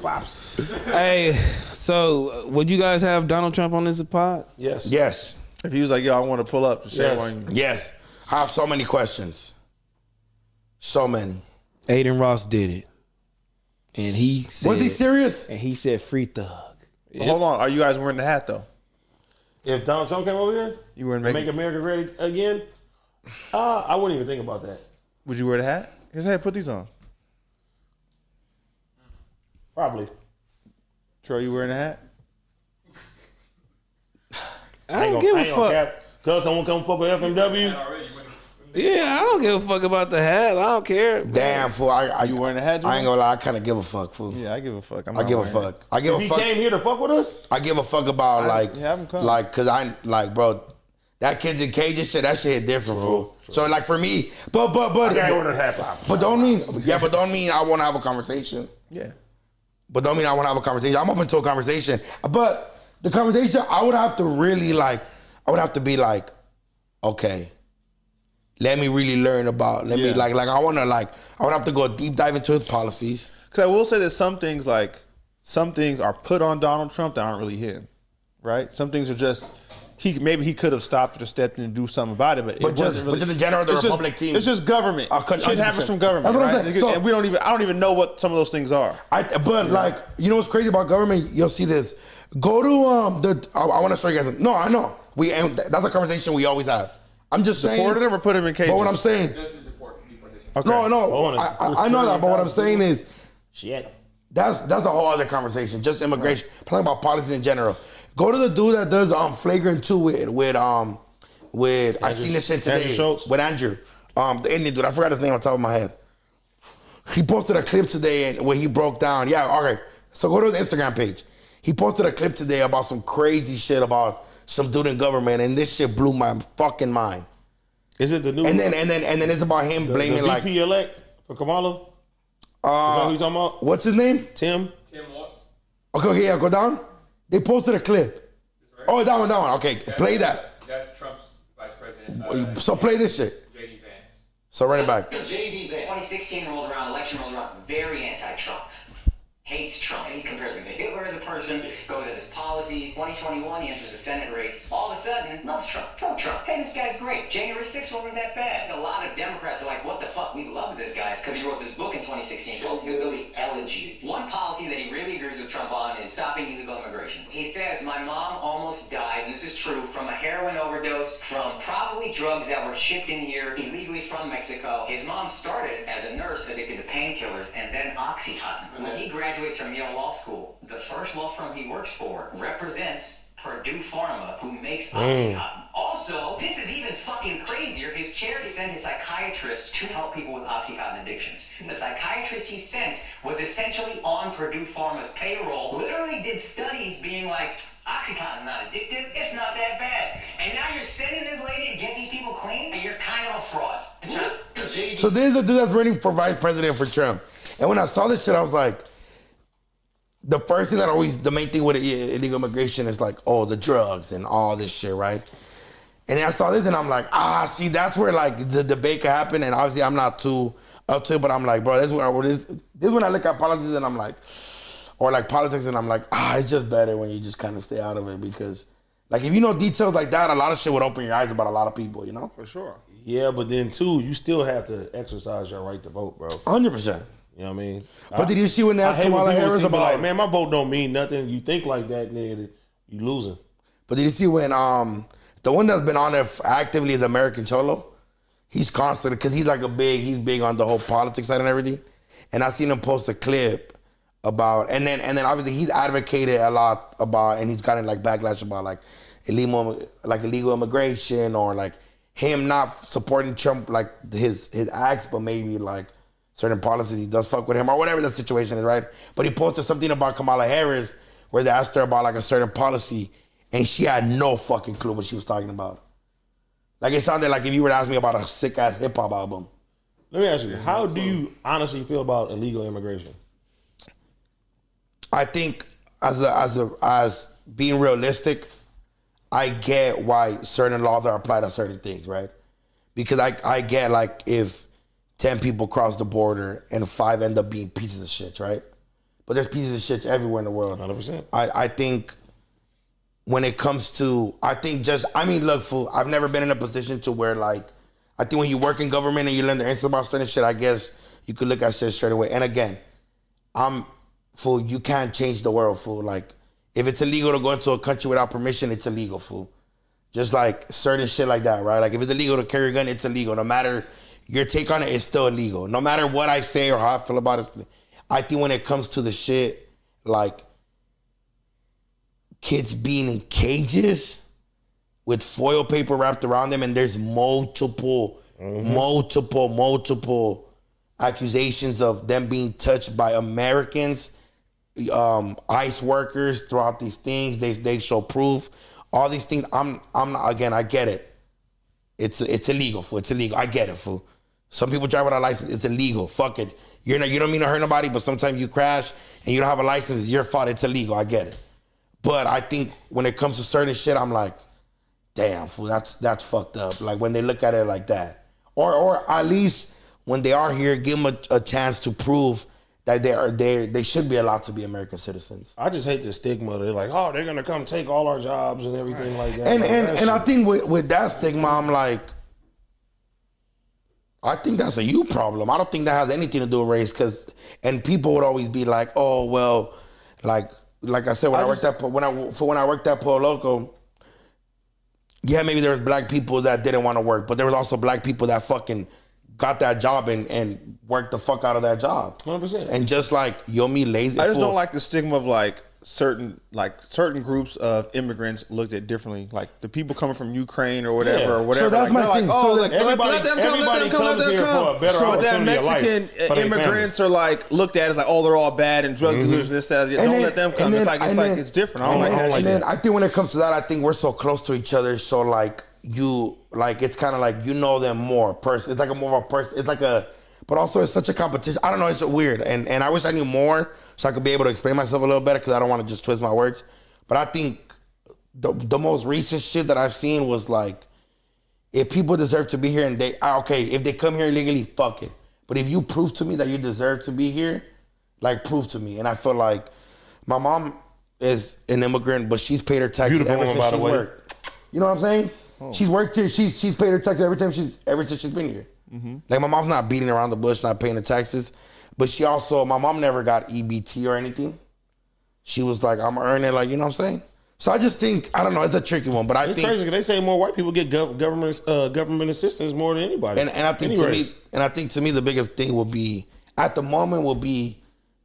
pops. Hey, so would you guys have Donald Trump on this pod? Yes. Yes. If he was like, yo, I want to pull up. Yes. I have so many questions. So many. Aiden Ross did it. And he said... Was he serious? And he said free Thug. Well, hold on. Are you guys wearing the hat, though? If Donald Trump came over here, You wouldn't make America great again, I wouldn't even think about that. Would you wear the hat? Here's how you put these on. Probably. Troy, you wearing the hat? I don't give a fuck. Come fuck with FMW. Yeah, I don't give a fuck about the hat. I don't care. Damn, fool. You wearing the hat, Joe? I ain't gonna lie. I kind of give a fuck, fool. Yeah, I give a fuck. I give a fuck. I give If a he fuck. came here to fuck with us, I give a fuck about have him come. cause I like, bro, that kids in cages shit. That shit hit different, fool. So like for me, but I can't order half. but don't mean I want to have a conversation. Yeah. But don't mean I want to have a conversation. I'm open to a conversation. But the conversation, I would have to really like, I would have to be like, okay, let me really learn about, I would have to go deep dive into his policies. Because I will say that some things are put on Donald Trump that aren't really him, right? Some things are just, maybe he could have stopped it or stepped in and do something about it, but just in general, the Republic team. It's just government. Shit happens from government. That's what right? I'm saying. So, and I don't even know what some of those things are. Like, you know what's crazy about government? You'll see this. Go to I want to show you guys. No, I know. That's a conversation we always have. I'm just saying. Deported him or put him in cages? But what I'm saying. Okay. No. I know that. But what I'm saying is. Shit. That's a whole other conversation. Just immigration. Talking about policies in general. Go to the dude that does Flagrant 2 with I seen this shit today with Andrew. The Indian dude. I forgot his name on top of my head. He posted a clip today where he broke down. Yeah, okay. So go to his Instagram page. He posted a clip today about some crazy shit about some dude in government, and this shit blew my fucking mind. Is it the new? And then it's about him blaming the VP elect for Kamala. Is that who you talking about? What's his name? Tim Watts. Okay, yeah, go down. They posted a clip. Right. Oh, that one. Okay, play that. That's Trump's vice president. So play this shit. J.D. Vance. So run it back. J.D. Vance. 2016 rolls around, election rolls around, very anti-Trump. Hates Trump. And he compares him to Hitler as a person, goes at his policies. 2021, he enters the Senate race. All of a sudden, loves Trump, pro-Trump. Hey, this guy's great. January 6th wasn't that bad. A lot of Democrats are like, what the fuck? We love this guy because he wrote this book in 2016 called Hillbilly Elegy. One policy that he really agrees with Trump on is stopping illegal immigration. He says, my mom almost died, and this is true, from a heroin overdose, from probably drugs that were shipped in here illegally from Mexico. His mom started as a nurse addicted to painkillers and then Oxycontin. When he graduates from Yale Law School, the first law firm he works for represents Purdue Pharma, who makes Oxycontin. Also, this is even fucking crazier. His chair sent a psychiatrist to help people with Oxycontin addictions. The psychiatrist he sent was essentially on Purdue Pharma's payroll, literally did studies being like, Oxycontin not addictive, it's not that bad. And now you're sending this lady to get these people clean, and you're kind of a fraud. So there's a dude that's running for vice president for Trump. And when I saw this shit, I was like, the first thing the main thing with illegal immigration is like, oh, the drugs and all this shit, right? And then I saw this and I'm like, see, that's where like the debate could happen. And obviously I'm not too up to it, but I'm like, bro, this is when I look at politics and I'm like, or like politics and I'm like, it's just better when you just kind of stay out of it because like if you know details like that, a lot of shit would open your eyes about a lot of people, you know? For sure. Yeah, but then too, you still have to exercise your right to vote, bro. 100%. You know what I mean? But did you see when they asked Kamala Harris about like, man, my vote don't mean nothing. You think like that, nigga, you losing. But did you see when the one that's been on there actively is American Cholo? He's constant because he's big on the whole politics side and everything. And I seen him post a clip about and then obviously he's advocated a lot about and he's gotten like backlash about like illegal immigration or like him not supporting Trump like his acts, but maybe like certain policies he does fuck with him or whatever the situation is, right? But he posted something about Kamala Harris where they asked her about like a certain policy and she had no fucking clue what she was talking about. Like it sounded like if you were to ask me about a sick ass hip hop album. Let me ask you, how do you honestly feel about illegal immigration? I think as being realistic, I get why certain laws are applied to certain things, right? Because I get like if 10 people cross the border and 5 end up being pieces of shit, right? but there's pieces of shit everywhere in the world. 100%. I think when it comes to, look, fool, I've never been in a position to where, like, I think when you work in government and you learn the answers about certain shit, I guess you could look at shit straight away. And again, fool, you can't change the world, fool. Like, if it's illegal to go into a country without permission, it's illegal, fool. Just like certain shit like that, right? Like, if it's illegal to carry a gun, it's illegal. No matter your take on it, it's still illegal. No matter what I say or how I feel about it, I think when it comes to the shit, like, kids being in cages with foil paper wrapped around them, and there's multiple accusations of them being touched by Americans, ICE workers throughout these things. They show proof. All these things. I'm not, again, I get it. It's illegal, fool. It's illegal. I get it, fool. Some people drive without a license. It's illegal. Fuck it. You don't mean to hurt nobody, but sometimes you crash and you don't have a license. It's your fault. It's illegal. I get it. But I think when it comes to certain shit, I'm like, damn, fool, that's fucked up. Like, when they look at it like that. Or at least when they are here, give them a chance to prove that they should be allowed to be American citizens. I just hate the stigma. They're like, oh, they're gonna come take all our jobs and everything like that. And I think with that stigma, I'm like, I think that's a you problem. I don't think that has anything to do with race. And people would always be like, oh, well, like I said, when I worked at Polo Loco, yeah, maybe there was black people that didn't want to work, but there was also black people that fucking got that job and worked the fuck out of that job. 100%. And just like, me lazy. I just don't like the stigma of like certain groups of immigrants looked at differently, like the people coming from Ukraine or whatever. Yeah. Or whatever. So that's like, my thing. Like, oh, So like, everybody let them come. for a better So that opportunity of life Mexican for their immigrants are like looked at as like, oh, they're all bad and drug dealers and this, that. Don't let them come. It's different. I don't like that. And then I think when it comes to that, I think we're so close to each other. So like it's kind of like you know them more. It's like a more of a person. It's like but also it's such a competition. I don't know. It's weird. And I wish I knew more so I could be able to explain myself a little better because I don't want to just twist my words. But I think the most recent shit that I've seen was like, if people deserve to be here and if they come here illegally, fuck it. But if you prove to me that you deserve to be here, like prove to me. And I feel like my mom is an immigrant, but she's paid her taxes Beautiful ever woman, since by the she's way. worked. You know what I'm saying? Oh. She's worked here. She's paid her taxes ever since she's been here. Mm-hmm. Like my mom's not beating around the bush, not paying her taxes. But my mom never got EBT or anything. She was like, I'm earning, like, you know what I'm saying? So I just think, I don't know, it's a tricky one, but I think crazy because they say more white people get government assistance more than anybody. And I think to me the biggest thing will be at the moment will be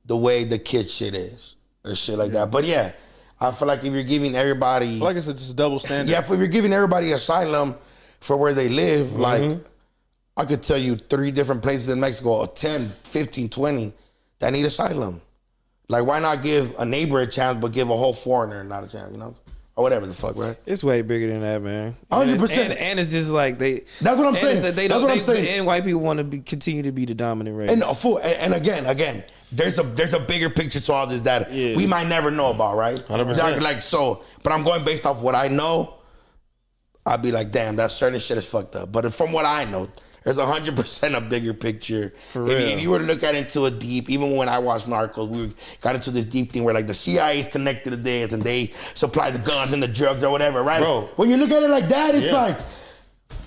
the way the kid shit is or shit like that. But yeah, I feel like if you're giving everybody, like I said, it's a double standard. Yeah, if you're giving everybody asylum for where they live, like I could tell you 3 different places in Mexico, 10, 15, 20 that need asylum. Like, why not give a neighbor a chance, but give a whole foreigner not a chance, you know? Or whatever the fuck, right? It's way bigger than that, man. 100%. And it's just like That's what I'm saying. That's what I'm saying. And white people want to continue to be the dominant race. And again, there's a bigger picture to all this that we might never know about, right? 100%. Like so, but I'm going based off what I know. I'd be like, damn, that certain shit is fucked up. But from what I know, there's 100% a bigger picture. If you were to look at it into a deep, even when I watched Narcos, we got into this deep thing where like the CIA is connected to this and they supply the guns and the drugs or whatever, right? Bro. When you look at it like that, it's like,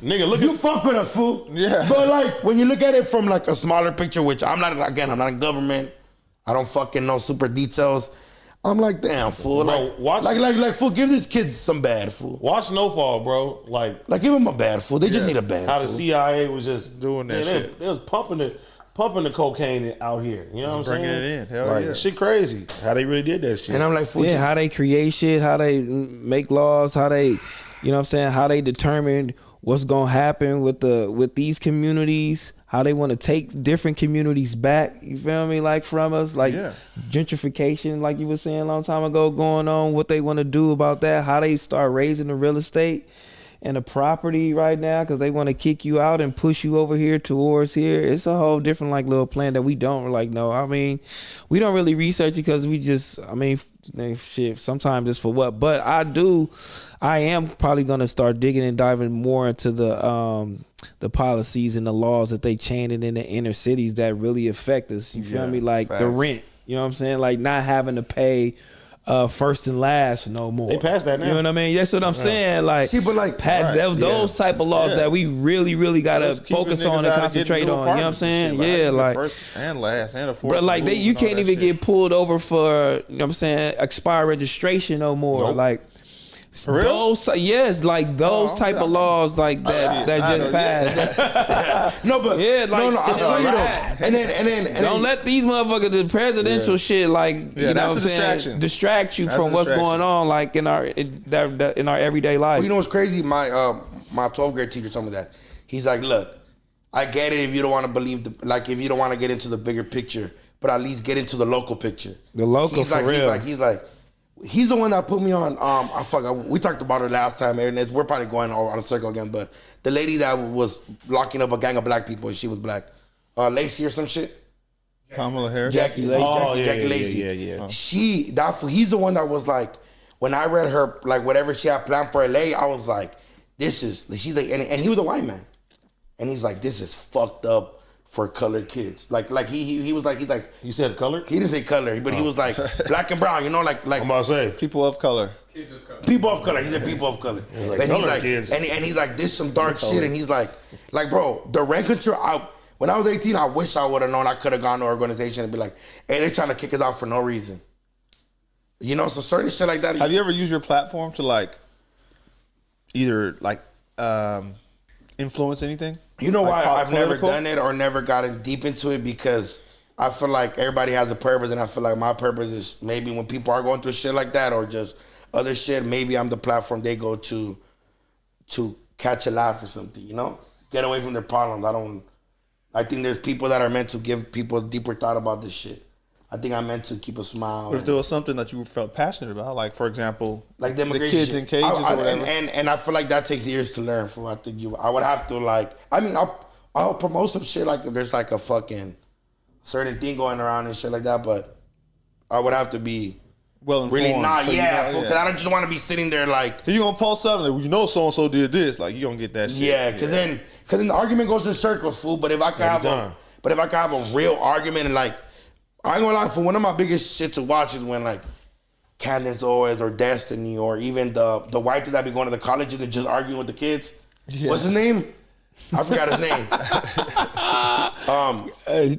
nigga, look you at fuck with us, fool. Yeah. But like when you look at it from like a smaller picture, which I'm not in government. I don't fucking know super details. I'm like, damn, fool. Bro, like, fool, give these kids some bad, fool. Watch Snowfall, bro. Like give them a bad, fool. They just need a bad, how fool. the CIA was just doing that shit. They was pumping the cocaine out here. You know what I'm saying? Bringing it in. Hell yeah. Shit crazy. How they really did that shit. And I'm like, fool. how they create shit, how they make laws, how they, you know what I'm saying, how they determine what's gonna happen with these communities, how they want to take different communities back, you feel me, like from us, like gentrification, like you were saying a long time ago going on, what they want to do about that, how they start raising the real estate and the property right now because they want to kick you out and push you over here towards here. It's a whole different like little plan that we don't like know. I mean, we don't really research it because we just, I mean, shit, sometimes it's for what, but I am probably going to start digging and diving more into the policies and the laws that they chanted in the inner cities that really affect us. You feel me? Like the rent. You know what I'm saying? Like not having to pay first and last no more. They passed that now. You know what I mean? That's what I'm saying. Like, See, but like, those type of laws that we really gotta Those keeping focus niggas on and out of concentrate getting on. new You know what I'm apartments and saying? shit, Yeah, like first and last and a fourth. but like you can't even get pulled over for, you know what I'm saying, expired registration no more. Nope. Like For real? those those type of laws like that just passed. No, but Yeah, like, no, I feel you right. though. And then Don't let these motherfuckers, the presidential shit, like, you know that's what I'm a distraction. saying, distract you That's from a what's distraction. going on, like in our everyday life. You know what's crazy? My 12th grade teacher told me that. He's like, look, I get it if you don't want to believe if you don't want to get into the bigger picture, but at least get into the local picture. The local, he's for like, real. He's the one that put me on. We talked about her last time, and we're probably going on a circle again. But the lady that was locking up a gang of black people, and she was black, Lacey or some shit. Kamala Harris. Jackie Lacey. Oh, yeah, Jackie yeah, Lacey. yeah. He's the one that was like, when I read her, like whatever she had planned for LA, I was like, she's like, and he was a white man, and he's like, this is fucked up for colored kids. Like he was like, he's like, You said color? he didn't say color, but he was like black and brown, you know, like I'm about to say. People of color. Kids of color. people of color. He said people of color. like And he's colored like, kids. and he's like, this some dark shit. And he's like, bro, the rent control. When I was 18, I wish I would have known. I could have gone to an organization and be like, hey, they're trying to kick us out for no reason. You know, so certain shit like that. Have you ever used your platform to like either like influence anything? You know why Like I've never political? done it or never gotten deep into it? Because I feel like everybody has a purpose, and I feel like my purpose is maybe when people are going through shit like that or just other shit, maybe I'm the platform they go to catch a laugh or something, you know? Get away from their problems. I think there's people that are meant to give people a deeper thought about this shit. I think I'm meant to keep a smile. But if there was something that you felt passionate about, like for example, Like the the immigration kids shit. in cages or whatever. And I feel like that takes years to learn. For I think I would have to I'll promote some shit like there's like a fucking certain thing going around and shit like that, but I would have to be well informed. really not, so you yeah, know, because I don't just want to be sitting there like, you gonna post something like, well, you know, so and so did this. Like you gonna get that shit. yeah, because then the argument goes in circles, fool. But if I can have a real argument and like, I ain't gonna lie, for one of my biggest shit to watch is when like Candace Owens or Destiny or even the white dude that be going to the colleges and just arguing with the kids. Yeah. What's his name? I forgot his name.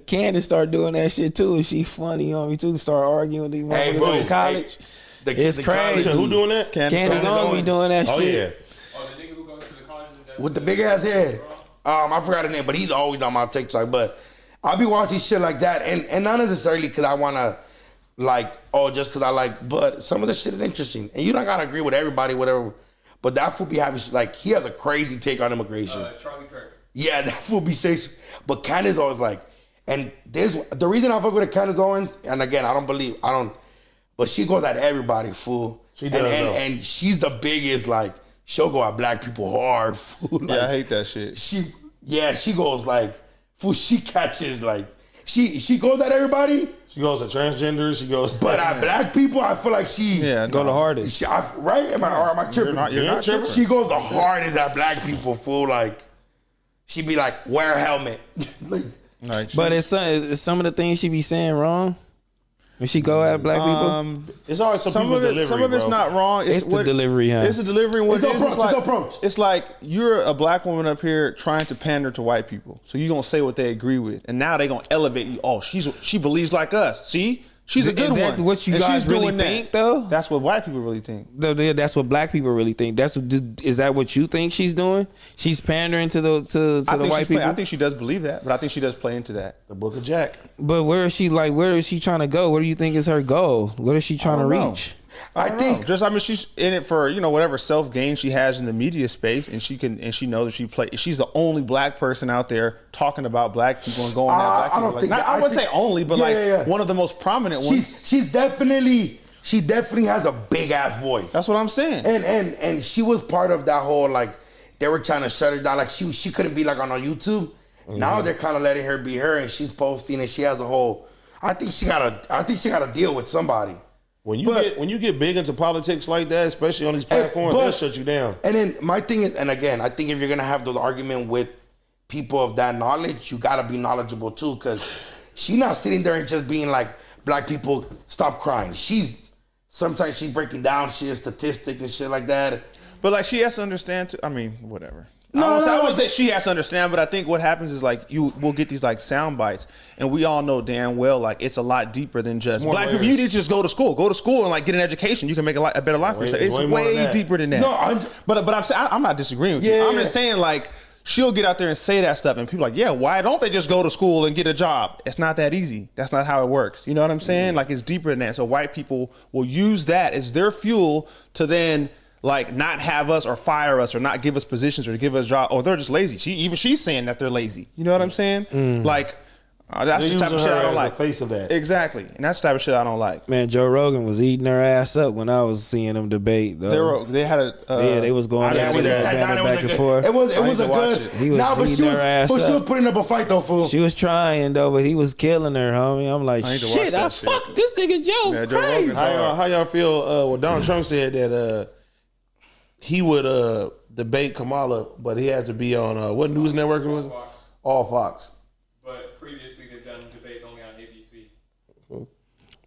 Candace start doing that shit too. She funny on me too. Start arguing with these Hey, motherfuckers bro, in college. It's It's crazy. Who doing that? Candace on me doing that Oh, shit. yeah. Oh, the nigga who goes to the colleges and With the big ass head. I forgot his name, but he's always on my TikTok. But I'll be watching shit like that, and not necessarily because I want to, like, just because I like, but some of the shit is interesting. And you don't got to agree with everybody, whatever. But that fool be having, like, he has a crazy take on immigration. Charlie Kirk. Yeah, that fool be saying, but Candace always like, and the reason I fuck with Candace Owens, and again, but she goes at everybody, fool. She does, though. and she's the biggest, like, she'll go at black people hard, fool. Like, Yeah, I hate that shit. she goes like, fool, she catches like, she goes at everybody, She goes to transgenders. She goes. but at black people, I feel like she, Go the hardest. right? Am I tripping? You're not tripping. She goes the hardest at black people, fool. Like, she be like, wear a helmet. Like, Like, But it's some of the things she be saying wrong when she go at black people. It's always some some of people's it, delivery, some of it's bro. not wrong. It's the delivery, huh? It's the delivery. What It's it the is, approach, it's like, it's the approach. it's like you're a black woman up here trying to pander to white people, so you gonna say what they agree with, and now they gonna elevate you. Oh, she believes like us. See, she's a good Is that one. what you And guys she's really doing that. think, though? That's what white people really think. That's what black people really think. Is that what you think she's doing? She's pandering to the white people. I think she does believe that, but I think she does play into that. The Book of Jack. But where is she trying to go? What do you think is her goal? What is she trying to don't know. reach? I think She's in it for whatever self gain she has in the media space, and she knows that she's the only black person out there talking about black people and going at black I people. don't Like, think that- I I wouldn't think- say only, but Yeah. one of the most prominent ones. she definitely has a big ass voice. That's what I'm saying. And she was part of that whole, like, they were trying to shut her down. Like, she couldn't be like on YouTube. Now they're kind of letting her be her, and she's posting, and she has a whole. I think she gotta deal with somebody. When you get big into politics like that, especially on these platforms, they'll shut you down. And then my thing is, and again, I think if you're gonna have those argument with people of that knowledge, you gotta be knowledgeable too, because she's not sitting there and just being like, black people stop crying. Sometimes she's breaking down shit, statistics and shit like that. But like she has to understand too. I mean, whatever. No, I won't say she has to understand, but I think what happens is like we'll get these like sound bites, and we all know damn well like it's a lot deeper than just black people. You need to just go to school and like get an education. You can make a better life for yourself. It's way deeper than that. No, but I'm not disagreeing with you. I'm just saying like she'll get out there and say that stuff, and people are like, yeah, why don't they just go to school and get a job? It's not that easy. That's not how it works. You know what I'm saying? Like it's deeper than that. So white people will use that as their fuel to then like not have us or fire us or not give us positions or give us jobs, or they're just lazy. She's saying that they're lazy. You know what I'm saying? Like that's the type of shit I don't like. Face of that. Exactly, and that's the type of shit I don't like. Man, Joe Rogan was eating her ass up when I was seeing them debate. Though. They had a they was going back and forth. It was a good. He was eating her ass up. She was putting up a fight though, fool. She was trying though, but he was killing her, homie. I'm like, shit, I fucked this nigga Joe. Yeah, Joe crazy. Rogan's How y'all feel? Well, Donald Trump said that he would debate Kamala, but he had to be on what news network it was? Fox. All Fox. But previously they've done debates only on ABC.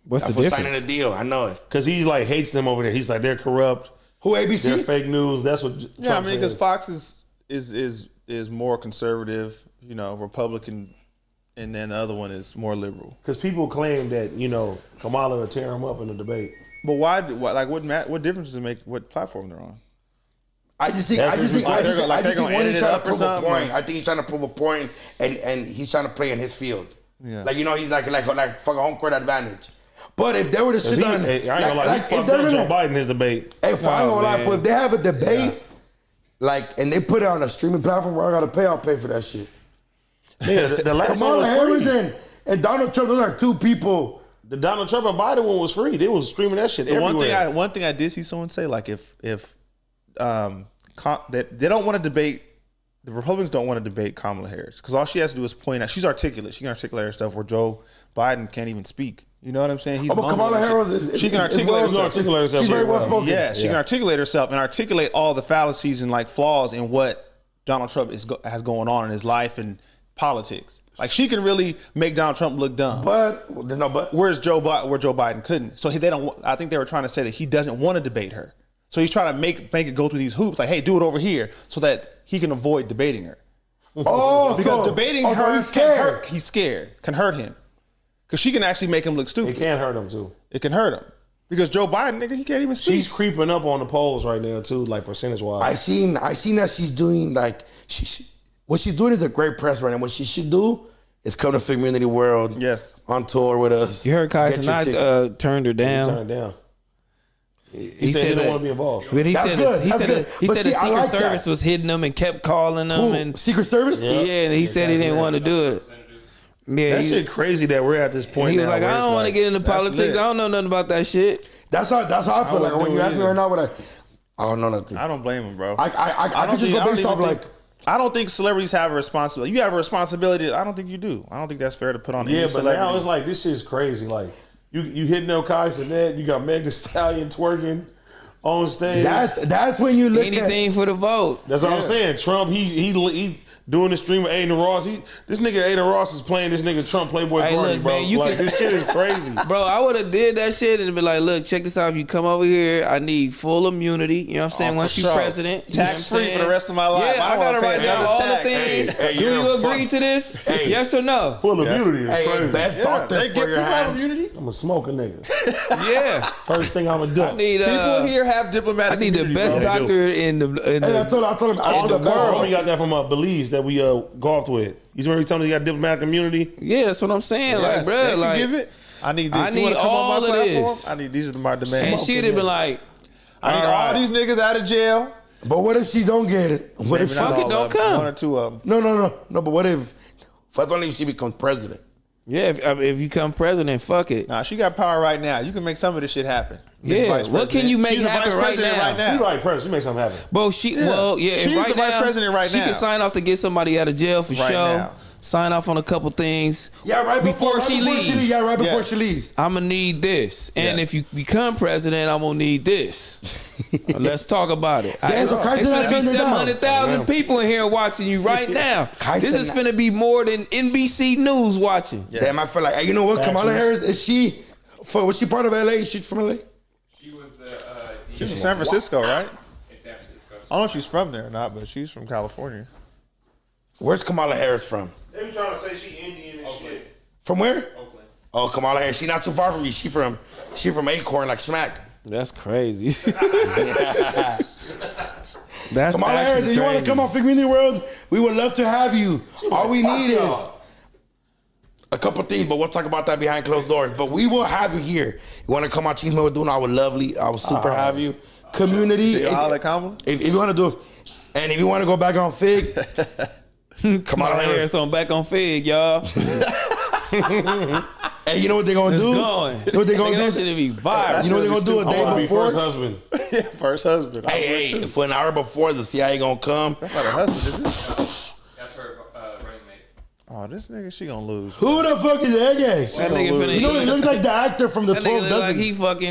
What's That's the for difference? signing a deal. I know it. Because he's like hates them over there. He's like they're corrupt. Who They're ABC? fake news. That's what. Trump Yeah, I mean, because says. Fox is more conservative, you know, Republican, and then the other one is more liberal. Because people claim that Kamala will tear him up in the debate. But why? What difference does it make? What platform they're on? I just think they're one gonna is edit it trying to up or prove a something, point. or- I think he's trying to prove a point, and he's trying to play in his field. Yeah. Like he's like fuck a home court advantage. But if they were to sit down, I ain't gonna lie, he if fucked they're up Joe gonna, Biden in his debate. if I ain't gonna lie, man. if they have a debate, and they put it on a streaming platform where I gotta pay, I'll pay for that shit. Yeah, the last one Kamala was Harris free. and Donald Trump, those are two people. The Donald Trump and Biden one was free. They was streaming that shit The everywhere. one thing I did see someone say, like if that they don't want to debate, the Republicans don't want to debate Kamala Harris because all she has to do is point out she's articulate. She can articulate her stuff where Joe Biden can't even speak. You know what I'm saying? He's But mumbling Kamala and shit. Harris She can articulate herself. She's very well spoken. Yeah, she can articulate herself and articulate all the fallacies and like flaws in what Donald Trump has going on in his life and politics. Like she can really make Donald Trump look dumb. But Where Joe Biden couldn't. So they don't. I think they were trying to say that he doesn't want to debate her. So he's trying to make it go through these hoops. Like, hey, do it over here, so that he can avoid debating her. Because debating her he's scared. he's scared. Can hurt him. Because she can actually make him look stupid. It can hurt him too. It can hurt him. Because Joe Biden, nigga, he can't even speak. She's creeping up on the polls right now too, like percentage wise. I seen that she's doing like what she's doing is a great press right now. What she should do is come to FIGGMUNITY World. Yes. On tour with us. You heard Get your ticket. Kaiser turned her He down. turned it down. He said he that- didn't want to be involved. But he That's said good. he That's said good. he But said see, the I Secret like that. Service was hitting them and kept calling them Who? and Secret Service? yeah, and he said he didn't want to do it. Yeah, That he, shit crazy that we're at this point he was now. like, where I it's don't want to get into politics. lit. I don't know nothing about that shit. That's how I feel like wouldn't when do you it ask me either. right now what I don't know nothing. I don't blame him, bro. I could just go based off like I don't think celebrities have a responsibility. You have a responsibility. I don't think you do. I don't think that's fair to put on any Yeah, but celebrity. now it's like this shit's crazy. Like you hitting up Kaiser Net, you got Meg Thee Stallion twerking on stage. that's when you look Anything for the vote. That's what I'm saying. Trump, he doing the stream with Aiden Ross. This nigga Aiden Ross is playing this nigga Trump Playboy Hey, Cardi, look, bro. man, you like can- this shit is crazy. Bro, I would have did that shit and been like, look, check this out. If you come over here, I need full immunity. You know what I'm saying? for Once you sure. president. You know what I'm Tax-free for saying? the rest of my life. Yeah, I I, don't gotta wanna write pay down another all the tax. things. Hey, Do you're you a agree fuck- to this? Hey. Yes or no? Full immunity is Hey, crazy. best doctor they for give your people have hand. immunity. I'm a smoker nigga. Yeah. First thing I'm gonna do. I need People here have diplomatic I need the immunity, best bro. doctor in the And I told him all the the world. We got that from Belize that we golfed with. You remember telling me he got diplomatic immunity? Yeah, that's what I'm saying. Yes, like, they bro, can like give it. I need this. I You need wanna come all on my of platform? this. I need these are my and demands. she'd have been like, I need all these niggas out of jail. But what if she don't get it? What if Maybe she not Fuck it, all don't of them. come. One or two of them. No. But what if first only if she becomes president? yeah, if you come president, fuck it. Nah, she got power right now. You can make some of this shit happen. Yeah, Miss Vice what can you President. make She's the happen vice right president now? right now. You right, President. You make something happen. Bro, she's right the vice now, president right she now. can sign off to get somebody out of jail for Right sure. now. Sign off on a couple things. Yeah, right before she leaves. Yeah, right before Yes. she leaves. I'm gonna need this, and Yes. if you become president, I'm gonna need this. Let's talk about it. Yeah, so Kaiser It's not gonna be turned her down. 700,000 people in here watching you right now. Kaiser This is not- finna be more than NBC News watching. Yes. Damn, I feel like, hey, you know what? Kamala Harris, is she Was she part of LA? She's from LA? She was the She's from San Francisco, right? in San Francisco. I don't know if she's from there or not, but she's from California. Where's Kamala Harris from? They be trying to say she Indian and shit. From where? Oakland. Oh, Kamala Harris. She not too far from me. She from Acorn, like smack. That's crazy. That's Kamala Harris, if you want to come on FIGGMUNITY World, we would love to have you. All we need is a couple things, but we'll talk about that behind closed doors. But we will have you here. You want to come on Cheese Man, we're doing, I would super have you. Community. Is it holla Kamala? If you want to do it, and if you want to go back on Fig, Kamala Harris on back on Fig, y'all. Hey, you know what they're gonna do? Going. You know what they're gonna do? That shit be viral. You know what they're gonna do a I want to day be before? first husband. First husband. Hey, for an hour before, the CIA gonna come. That's not her husband, is it? That's her running mate. Oh, this nigga, she gonna lose. Who the fuck is that guy? That nigga finna You know, he looks like the actor from the that 12 nigga look like Dozens. he fucking